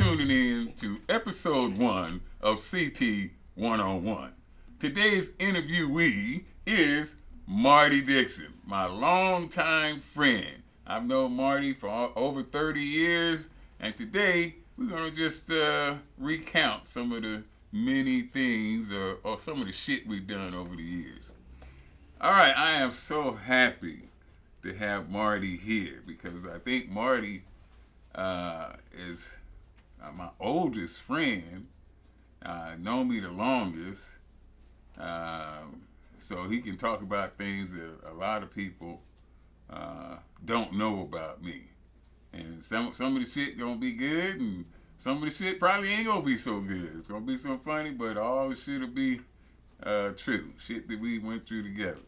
tuning in to episode 1 of CT101. Today's interviewee is Marty Dickson, my longtime friend. I've known Marty for over 30 years, and today we're going to just recount some of the many things or some of the shit we've done over the years. All right, I am so happy to have Marty here because I think Marty is my oldest friend, known me the longest, so he can talk about things that a lot of people don't know about me. And some of the shit gonna be good, and some of the shit probably ain't gonna be so good. It's gonna be so funny, but all the shit will be true. Shit that we went through together.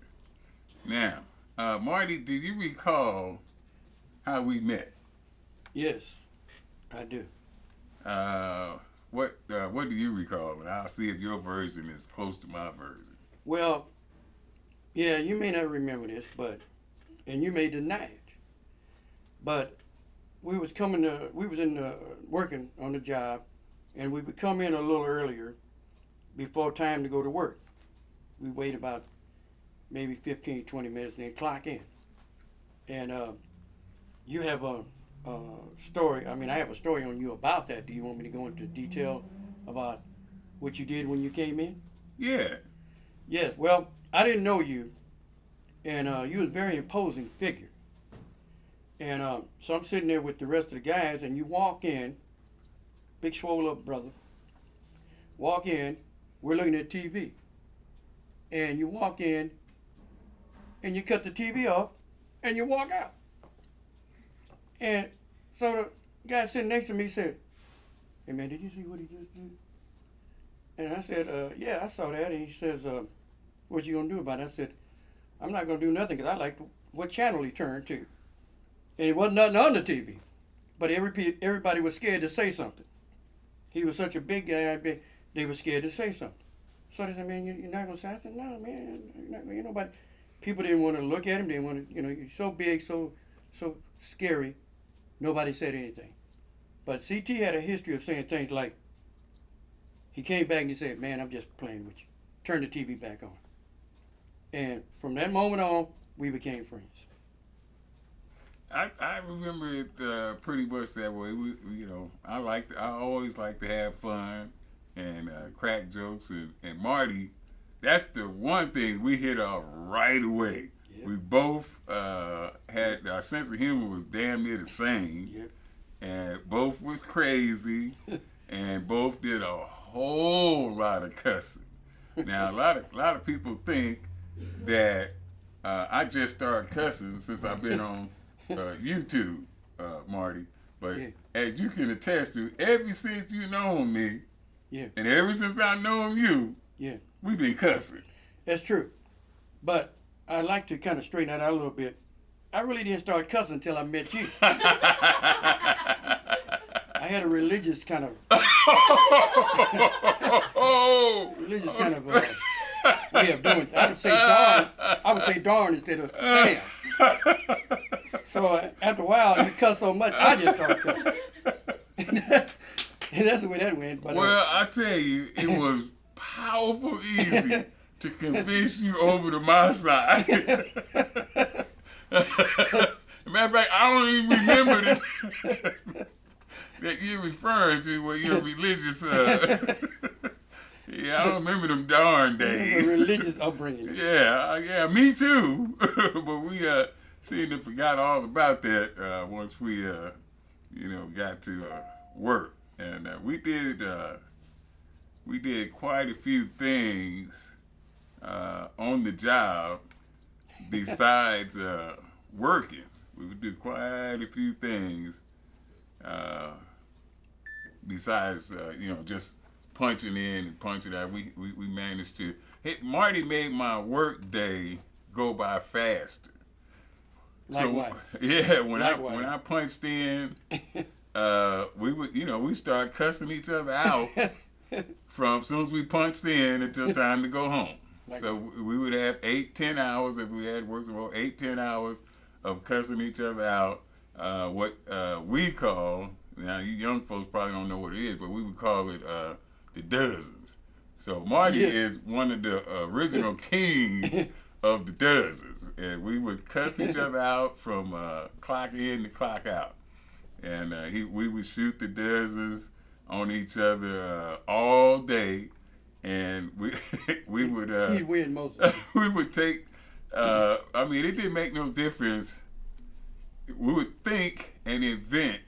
Now, Marty, do you recall how we met? Yes, I do. What do you recall? And I'll see if your version is close to my version. Well, yeah, you may not remember this, and you may deny it, but we was working on the job, and we would come in a little earlier before time to go to work. We wait about maybe 15, 20 minutes and then clock in. And you have a story. I mean, I have a story on you about that. Do you want me to go into detail about what you did when you came in? Yeah. Yes. Well, I didn't know you, and you was a very imposing figure. And so I'm sitting there with the rest of the guys, and you walk in, big swole up brother, walk in, we're looking at TV. And you walk in, and you cut the TV off, and you walk out. And so the guy sitting next to me said, "Hey man, did you see what he just did?" And I said, "Yeah, I saw that." And he says, "What you gonna do about it?" I said, "I'm not gonna do nothing because I like what channel he turned to." And it wasn't nothing on the TV, but everybody was scared to say something. He was such a big guy, they were scared to say something. So they said, "Man, you're not gonna say?" I said, "No, man, you're not gonna." Nobody. People didn't want to look at him. They didn't want to, he's so big, so scary. Nobody said anything. But CT had a history of saying things like, he came back and he said, "Man, I'm just playing with you. Turn the TV back on." And from that moment on, we became friends. I remember it pretty much that way. I always like to have fun and crack jokes, and Marty, that's the one thing we hit off right away. Yep. We both had, our sense of humor was damn near the same. Yep. And both was crazy, and both did a whole lot of cussing. Now, a lot of people think that I just started cussing since I've been on YouTube, Marty. But yeah, as you can attest to, ever since you known me, yeah, and ever since I known you, yeah, we've been cussing. That's true. But I'd like to kind of straighten that out a little bit. I really didn't start cussing until I met you. I had a religious kind of way of doing it. I would say darn instead of damn. So after a while, you cuss so much, I just started cussing. And that's the way that went. But, well, I tell you, it was powerful easy to convince you over to my side. Matter of fact, I don't even remember this that you're referring to when you're religious. Yeah, I don't remember them darn days. Religious upbringing. Yeah, me too. But we seemed to forgot all about that once we got to work, and we did quite a few things on the job besides working. We would do quite a few things besides just punching in and punching out. We managed to. Marty made my work day go by faster. Likewise. So yeah, when I punched in, we start cussing each other out from as soon as we punched in until time to go home. So we would have 8-10 hours if we had worked about 8-10 hours of cussing each other out. What we call Now, you young folks probably don't know what it is, but we would call it the dozens. So Marty is one of the original kings of the dozens. And we would cuss each other out from clock in to clock out. And we would shoot the dozens on each other all day. And we would... He'd win most of it. We would take... I mean, it didn't make no difference. We would think and invent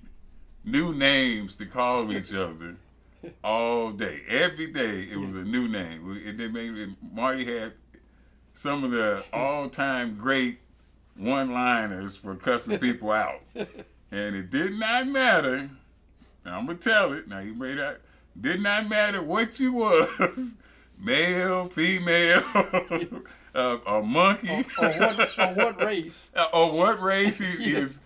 new names to call each other all day. Every day it was a new name. It didn't make, Marty had some of the all-time great one-liners for cussing people out. And it did not matter. Now, I'm going to tell it. Now, you made that. Did not matter what you was. Male, female, a monkey. Or what race. Or what race he is.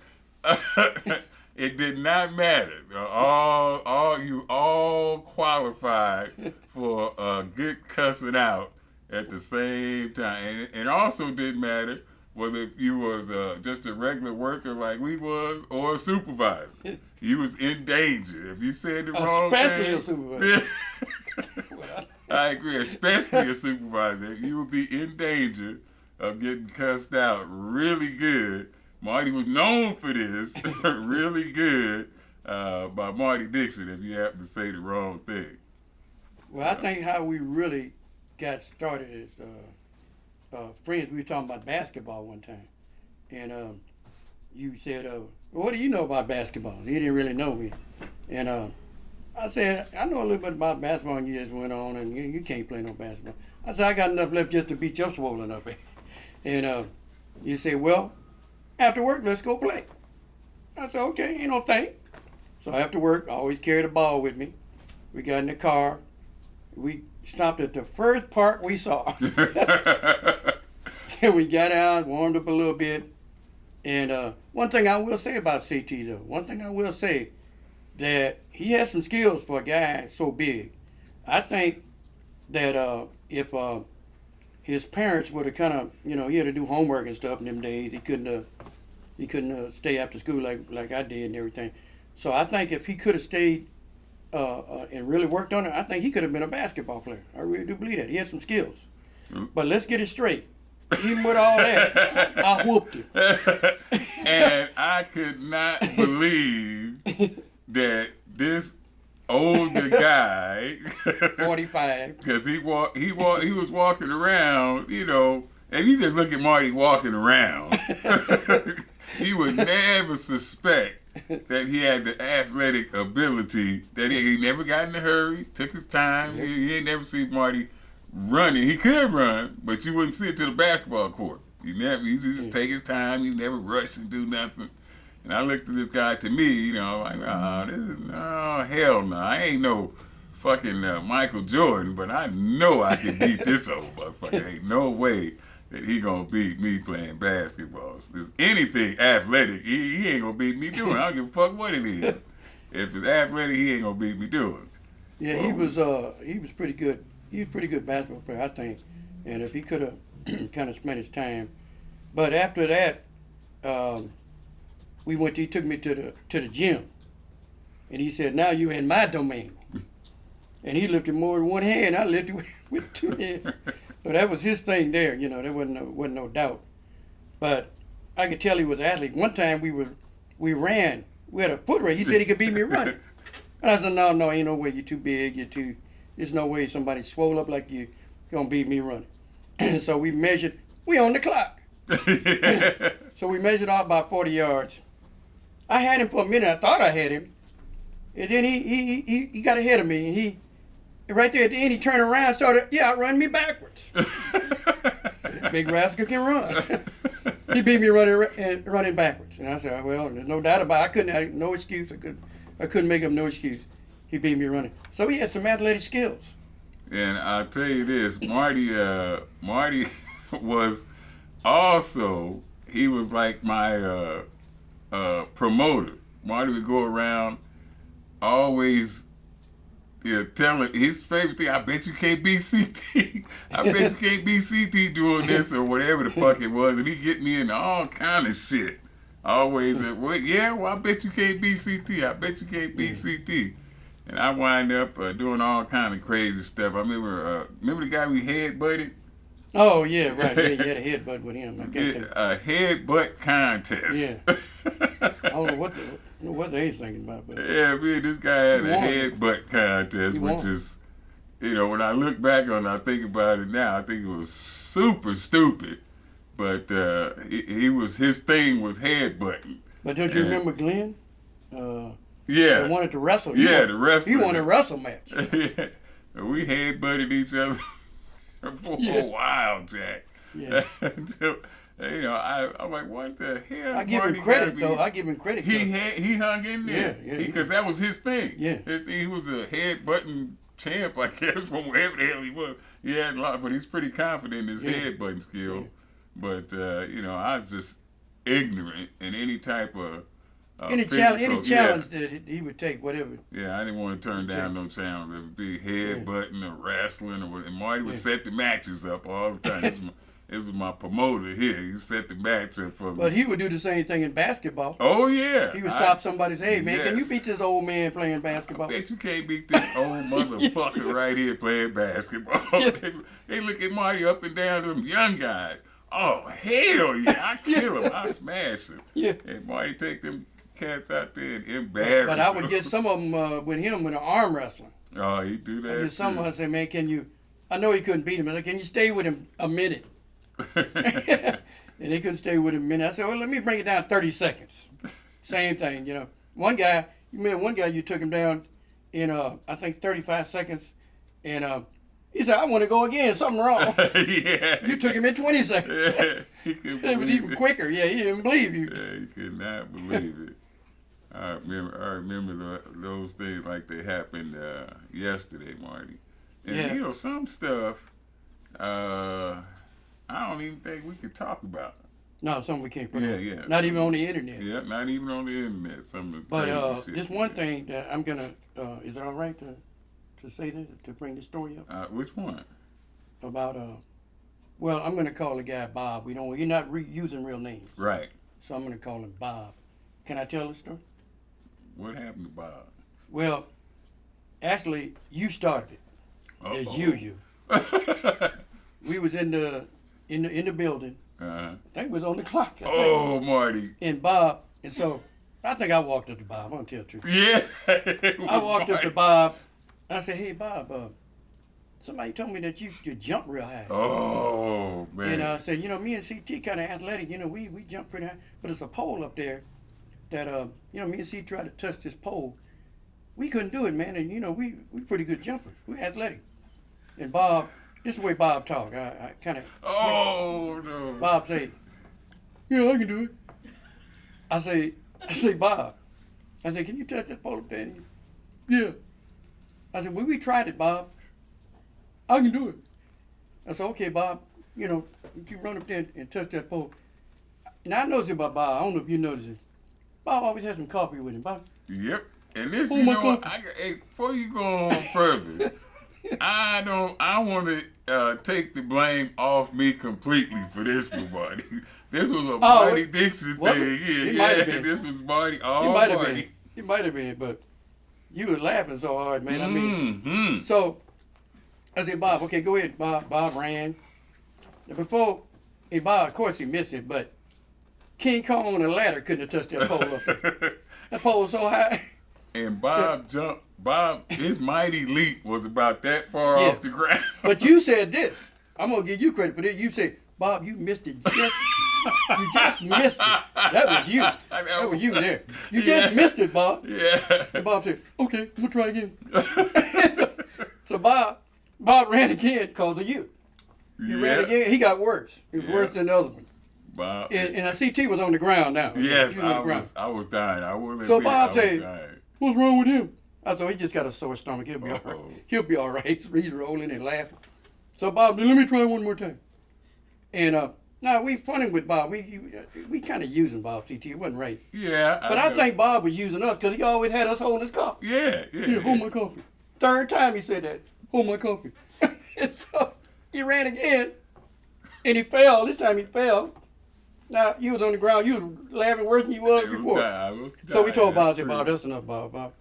It did not matter. You all qualified for a good cussing out at the same time. And it also didn't matter whether you was just a regular worker like we was or a supervisor. You was in danger. If you said the wrong thing. Especially a supervisor. I agree, especially a supervisor. You would be in danger of getting cussed out really good. Marty was known for this, really good, by Marty Dickson if you happen to say the wrong thing. Well, I think how we really got started is friends. We were talking about basketball one time. And you said, well, what do you know about basketball? He didn't really know me. And I said, I know a little bit about basketball, and you just went on, and you can't play no basketball. I said, I got enough left just to beat your swollen up. And you said, well, after work, let's go play. I said, okay, ain't no thing. So after work, I always carry the ball with me. We got in the car. We stopped at the first park we saw. And we got out, warmed up a little bit. And one thing I will say about CT, though, that he has some skills for a guy so big. I think that if his parents would have kind of, he had to do homework and stuff in them days. He couldn't stay after school like I did and everything. So I think if he could have stayed and really worked on it, I think he could have been a basketball player. I really do believe that. He has some skills. But let's get it straight. Even with all that, I whooped him. And I could not believe that this older guy, 45, because he was walking around, and you just look at Marty walking around, he would never suspect that he had the athletic ability, that he never got in a hurry, took his time. He ain't never seen Marty running. He could run, but you wouldn't see it to the basketball court. He just take his time. He never rush and do nothing. And I looked at this guy, to me, like, hell no. I ain't no fucking Michael Jordan, but I know I can beat this old motherfucker. Ain't no way that he gonna beat me playing basketball. If there's anything athletic, he ain't gonna beat me doing. I don't give a fuck what it is. If it's athletic, he ain't gonna beat me doing. Yeah, he was pretty good. He was a pretty good basketball player, I think. And if he could have kind of spent his time. But after that, he took me to the gym. And he said, now you in my domain. And he lifted more than one hand. I lifted with two hands. So that was his thing there, there wasn't no doubt. But I could tell he was an athlete. One time we ran. We had a foot race. He said he could beat me running. And I said, no, ain't no way. You're too big. There's no way somebody swole up like you gonna beat me running. So we measured. We on the clock. So we measured out about 40 yards. I had him for a minute. I thought I had him. And then he got ahead of me. And he right there at the end, he turned around and started, outrun me backwards. This big rascal can run. He beat me running backwards. And I said, well, there's no doubt about it. I couldn't have no excuse. I couldn't make up no excuse. He beat me running. So he had some athletic skills. And I'll tell you this, Marty was also, he was like my promoter. Marty would go around always telling his favorite thing, I bet you can't beat CT. I bet you can't beat CT doing this or whatever the fuck it was. And he get me into all kind of shit. always said, well, yeah, well, I bet you can't beat CT. I bet you can't beat CT. And I wind up doing all kind of crazy stuff. I remember the guy we headbutted? Oh, yeah, right. Yeah, you had a headbutt with him. I can't think. A headbutt contest. Yeah. I don't know what they thinking about. But yeah, me and this guy had a headbutt contest, which is, when I look back on it, I think about it now, I think it was super stupid. But his thing was headbutting. But don't you remember Glenn? Yeah. They wanted to wrestle. The wrestling. He wanted a wrestle match. Yeah. We headbutted each other for a while, Jack. Yeah. Until, I'm like, what the hell? I give him credit, though. I give him credit. He hung in there. Yeah. Because that was his thing. Yeah. He was a headbutting champ, I guess, from wherever the hell he was. He had a lot, but he's pretty confident in his headbutting skill. Yeah. But, I was just ignorant in any type of any challenge that he would take, whatever. Yeah, I didn't want to turn down no challenge. It would be headbutting or wrestling or whatever. And Marty would set the matches up all the time. This was my promoter here. He set the match up for me. But he would do the same thing in basketball. Oh, yeah. He would stop somebody and say, hey, man, can you beat this old man playing basketball? I bet you can't beat this old motherfucker right here playing basketball. They look at Marty up and down to them young guys. Oh, hell yeah. I kill him. I smash him. Yeah. And Marty take them cats out there and embarrass But I would get some of them with him with an arm wrestling. Oh, he do that. And some of us say, man, I know he couldn't beat him. Like, can you stay with him a minute? And they couldn't stay with him a minute. I said, well, let me bring it down 30 seconds. Same thing, One guy, you took him down in, I think, 35 seconds. And he said, I want to go again. Something wrong. Yeah. You took him in 20 seconds. Yeah, he couldn't believe it was even quicker. Yeah, he didn't believe you. Yeah, he could not believe it. I remember those things like they happened yesterday, Marty. And some stuff I don't even think we could talk about. No, something we can't put on. Yeah. Not even on the internet. Yeah, not even on the internet. Some of the But this one thing that I'm gonna is it all right to say this, to bring the story up? Which one? About well, I'm gonna call the guy Bob. You're not using real names. Right. So I'm gonna call him Bob. Can I tell the story? What happened to Bob? Well, actually, you started it. As you. We was in the building. I think it was on the clock. Marty. And Bob, and so I think I walked up to Bob. I'm gonna tell the truth. Yeah. I walked up to Bob. I said, "Hey, Bob, somebody told me that you could jump real high." Oh man. And I said, me and CT kind of athletic. We jump pretty high, but it's a pole up there that me and CT tried to touch this pole. We couldn't do it, man. And we pretty good jumpers. We athletic. And Bob, this is the way Bob talk. I kind of. Oh no. Bob say, "Yeah, I can do it." I say, Bob. I said, "Can you touch that pole up there?" Yeah. I said, "Well, we tried it, Bob. I can do it." I said, "Okay, Bob. You run up there and touch that pole." And I noticed about Bob. I don't know if you noticed it. Bob always has some coffee with him, Bob. Yep. And this, before you go on further, I want to take the blame off me completely for this one, Marty. This was a Marty Dickson thing. Yeah. This was Marty. Marty. It might have been, but you were laughing so hard, man. So I said, Bob, okay, go ahead. Bob ran. And Bob, of course, he missed it, but King Kong on a ladder couldn't have touched that pole up there. That pole was so high. And Bob jumped. His mighty leap was about that far off the ground. But you said this. I'm going to give you credit for this. You said, Bob, you missed it. You just missed it. That was you. That was you there. You just missed it, Bob. Yeah. And Bob said, okay, I'm going to try again. So Bob ran again because of you. He ran again. He got worse. He was worse than the other one. Bob. And I CT was on the ground now. Yes, I was dying. I will admit, so Bob said, what's wrong with him? I said, he just got a sore stomach. He'll be all right. He'll be all right. He's rolling and laughing. So Bob, let me try one more time. And now we funning with Bob. We kind of using Bob CT. It wasn't right. Yeah. But I think Bob was using us because he always had us holding his coffee. Yeah, hold my coffee. Third time he said that. Hold my coffee. And so he ran again. And he fell. This time he fell. Now, you was on the ground, you was laughing worse than you was before. So we told Bob, I said, Bob, that's enough, Bob.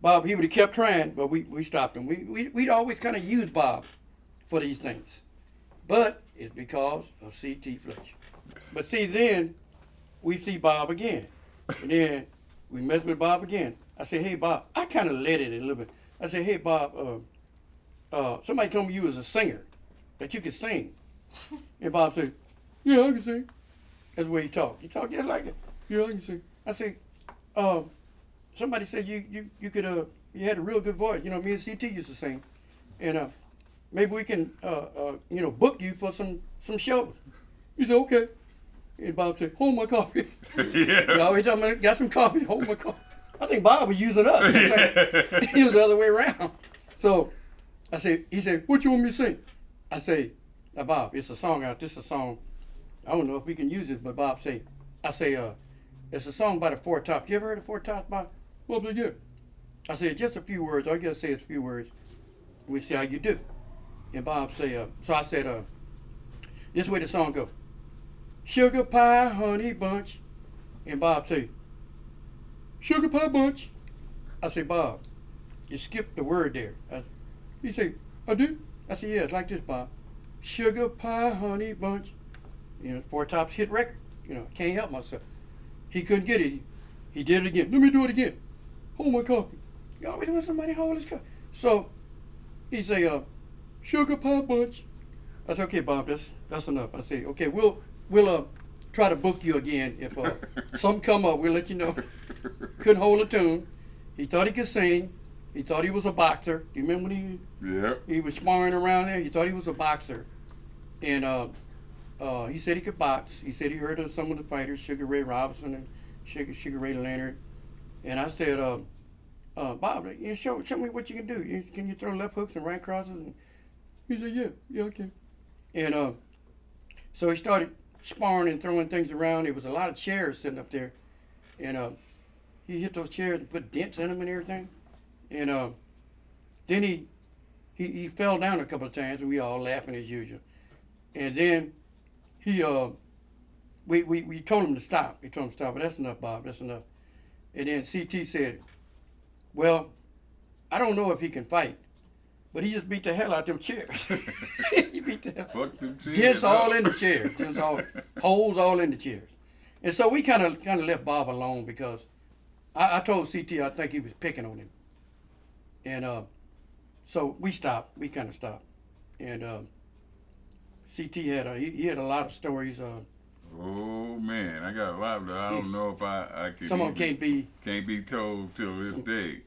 Bob, he would have kept trying, but we stopped him. We'd always kind of use Bob for these things. But it's because of C.T. Fletcher. But see, then we see Bob again. And then we mess with Bob again. I said, hey, Bob, I kind of let it a little bit. I said, hey, Bob, somebody told me you was a singer, that you could sing. And Bob said, yeah, I can sing. That's the way he talked. He talked just like that. Yeah, I can sing. I said, somebody said you could, you had a real good voice. You know, me and C.T. used to sing. And maybe we can, book you for some shows. He said, okay. And Bob said, hold my coffee. Yeah. He always told me, got some coffee, hold my coffee. I think Bob was using us. He was the other way around. So he said, what you want me to sing? I say, now Bob, it's a song out. This is a song. I don't know if we can use it, but Bob say, it's a song by the Four Tops. You ever heard of Four Tops, Bob? Well, yeah. I said, just a few words. All you gotta say is a few words. We see how you do. And Bob say, so I said, this is the way the song goes. Sugar pie, honey bunch. And Bob say, sugar pie bunch. I say, Bob, you skipped the word there. He say, I do? I said, yeah, it's like this, Bob. Sugar pie, honey bunch. You know, Four Tops hit record. You know, can't help myself. He couldn't get it. He did it again. Let me do it again. Hold my coffee. You always want somebody hold his coffee. So he say, sugar pie bunch. I said, okay, Bob, that's enough. I say, okay, we'll try to book you again. If something come up, we'll let you know. Couldn't hold a tune. He thought he could sing. He thought he was a boxer. Do you remember when he was sparring around there? He thought he was a boxer. And he said he could box. He said he heard of some of the fighters, Sugar Ray Robinson and Sugar Ray Leonard. And I said, Bob, show me what you can do. Can you throw left hooks and right crosses? And he said, yeah, I can. And so he started sparring and throwing things around. There was a lot of chairs sitting up there. And he hit those chairs and put dents in them and everything. And then he fell down a couple of times, and we all laughing as usual. And then we told him to stop. We told him to stop, but that's enough, Bob, that's enough. And then CT said, well, I don't know if he can fight, but he just beat the hell out them chairs. He beat the hell. Fuck them chairs. Dents all in the chairs. Holes all in the chairs. And so we kind of left Bob alone because I told CT I think he was picking on him. And so we stopped. We kind of stopped. And CT had he had a lot of stories. Oh man, I got a lot that I don't know if I can. Some of them can't be told till this day.